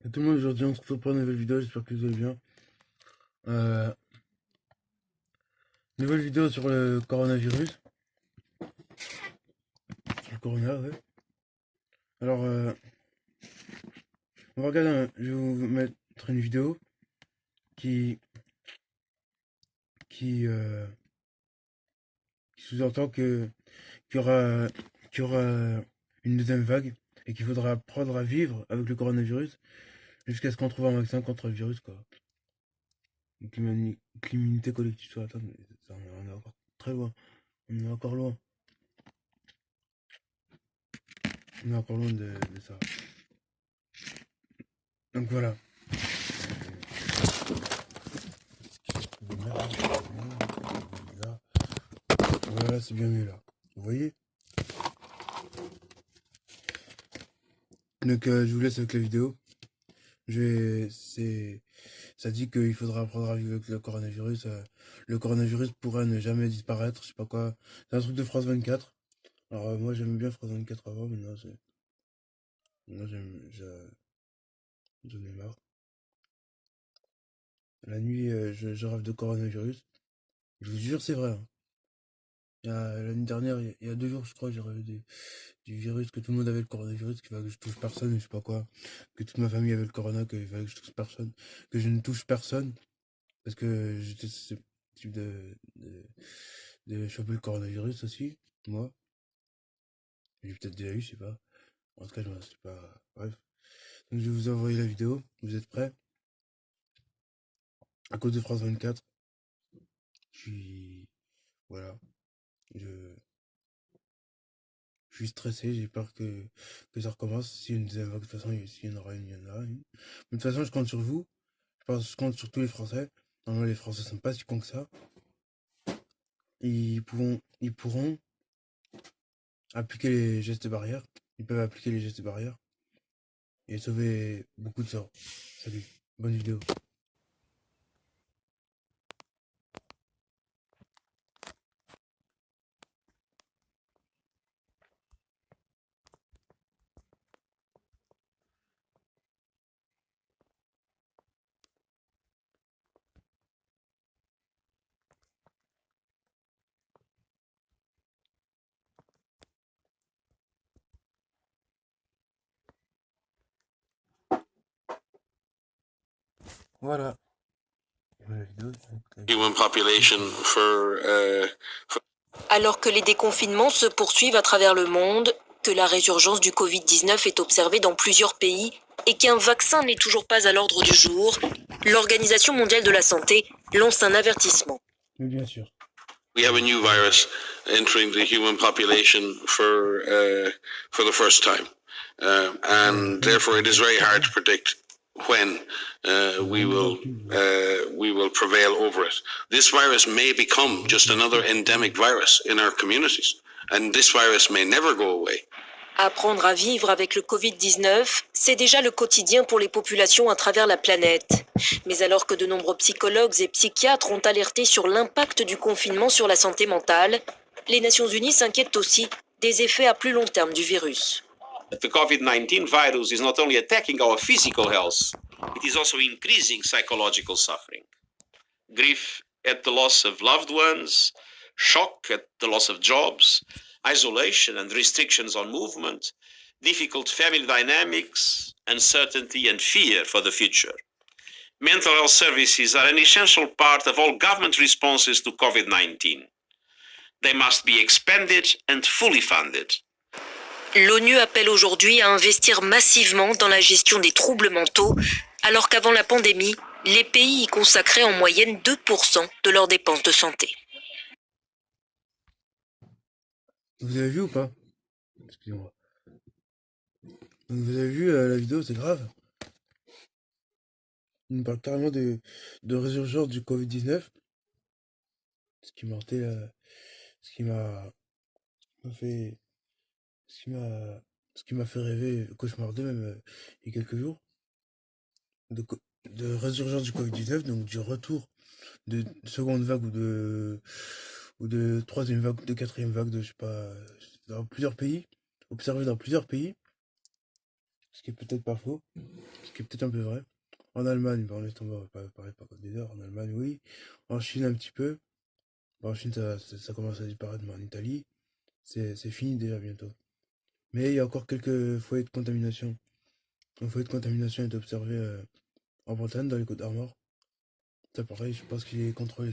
Et tout le monde, aujourd'hui on se retrouve pour une nouvelle vidéo, j'espère que vous allez bien. Euh, Nouvelle vidéo sur le coronavirus. Sur le corona, ouais. Alors, on va regarder, je vais vous mettre une vidéo qui, qui, euh, qui sous-entend qu'il y aura une deuxième vague et qu'il faudra apprendre à vivre avec le coronavirus jusqu'à ce qu'on trouve un vaccin contre le virus, quoi. Donc l'immunité collective soit atteinte, mais ça, on est encore très loin. On est encore loin. On est encore loin de ça. Donc voilà. Voilà, c'est bien mieux là. Vous voyez? Donc je vous laisse avec la vidéo. Ça dit qu'il faudra apprendre à vivre avec le coronavirus. Le coronavirus pourrait ne jamais disparaître, je sais pas quoi. C'est un truc de France 24. Alors moi j'aimais bien France 24 avant, maintenant j'en ai marre. La nuit, je rêve de coronavirus. Je vous jure, c'est vrai, hein. L'année dernière, il y a 2 jours, je crois, j'ai rêvé du virus, que tout le monde avait le coronavirus, qu'il fallait que je touche personne, je sais pas quoi. Que toute ma famille avait le corona, qu'il fallait que je touche personne. Que je ne touche personne, parce que j'étais susceptible de choper le coronavirus aussi, moi. J'ai peut-être déjà eu, je sais pas. En tout cas, je m'en sais pas. Bref. Donc je vais vous envoyer la vidéo. Vous êtes prêts? À cause de France 24, je suis... Voilà. Je... Je suis stressé, j'ai peur que ça recommence. Si une deuxième vague, de toute façon, s'il y en aura une, il y en aura une. Mais de toute façon, je compte sur vous. Je compte sur tous les Français. Normalement, les Français sont pas si cons que ça. Ils pourront appliquer les gestes barrières. Ils peuvent appliquer les gestes barrières et sauver beaucoup de gens. Salut, bonne vidéo. Voilà. Human population Alors que les déconfinements se poursuivent à travers le monde, que la résurgence du Covid-19 est observée dans plusieurs pays et qu'un vaccin n'est toujours pas à l'ordre du jour, l'Organisation mondiale de la santé lance un avertissement. Mais bien sûr. We have a new virus entering the human population for the first time, and therefore it is very hard to predict when we will prevail over it. This virus may become just another endemic virus in our communities, and this virus may never go away. Apprendre à vivre avec le Covid-19, c'est déjà le quotidien pour les populations à travers la planète. Mais alors que de nombreux psychologues et psychiatres ont alerté sur l'impact du confinement sur la santé mentale, les Nations Unies s'inquiètent aussi des effets à plus long terme du virus. The COVID-19 virus is not only attacking our physical health, it is also increasing psychological suffering. Grief at the loss of loved ones, shock at the loss of jobs, isolation and restrictions on movement, difficult family dynamics, uncertainty and fear for the future. Mental health services are an essential part of all government responses to COVID-19. They must be expanded and fully funded. L'ONU appelle aujourd'hui à investir massivement dans la gestion des troubles mentaux, alors qu'avant la pandémie, les pays y consacraient en moyenne 2% de leurs dépenses de santé. Vous avez vu ou pas? Excusez-moi. Donc vous avez vu la vidéo, c'est grave. Il nous parle carrément de résurgence du Covid-19. Ce qui m'a ce qui m'a fait ce qui m'a fait rêver, cauchemarder même il y a quelques jours, de résurgence du Covid-19, donc du retour de seconde vague ou de troisième vague, de quatrième vague, de je sais pas, dans plusieurs pays, observé dans plusieurs pays. ce qui est peut-être pas faux, ce qui est peut-être un peu vrai. En Allemagne, on laisse tomber, on va pas parler par contre des heures. En Allemagne, oui. En Chine, un petit peu. En Chine, ça commence à disparaître, mais en Italie, c'est fini déjà bientôt. Mais il y a encore quelques foyers de contamination. Un foyer de contamination est observé en Bretagne, dans les Côtes d'Armor. Ça, pareil, je pense qu'il est contrôlé.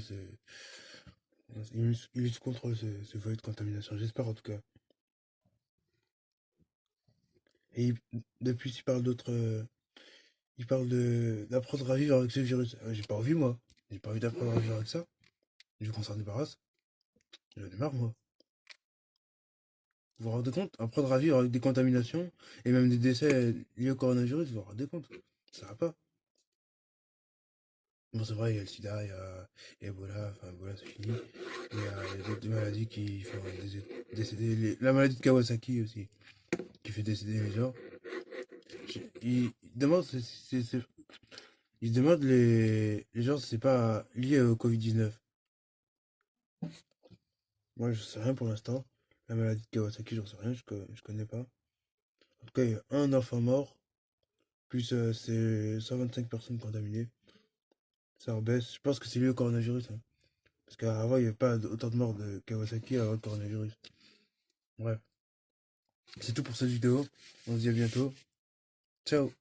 Il est sous contrôle, ce foyer de contamination. J'espère en tout cas. Et depuis, il parle d'autres. Il parle d'apprendre à vivre avec ce virus. J'ai pas envie, moi. J'ai pas envie d'apprendre à vivre avec ça. Je suis concerné par ça. J'en ai marre, moi. Vous vous rendez compte? Apprendre à vivre avec des contaminations et même des décès liés au coronavirus, vous vous rendez compte? Ça va pas. Bon, c'est vrai, il y a le sida, il y a Ebola, enfin, Ebola, c'est fini. Il y a d'autres maladies qui font décéder. La maladie de Kawasaki aussi, qui fait décéder les gens. Ils demandent, ils se demandent les gens si c'est pas lié au Covid-19. Moi, je sais rien pour l'instant. La maladie de Kawasaki, j'en sais rien, je connais pas. En tout cas, il y a un enfant mort, plus c'est 125 personnes contaminées. Ça rebaisse. Je pense que c'est lié au coronavirus, hein. Parce qu'avant, il n'y avait pas autant de morts de Kawasaki avant le coronavirus. Bref. C'est tout pour cette vidéo. On se dit à bientôt. Ciao.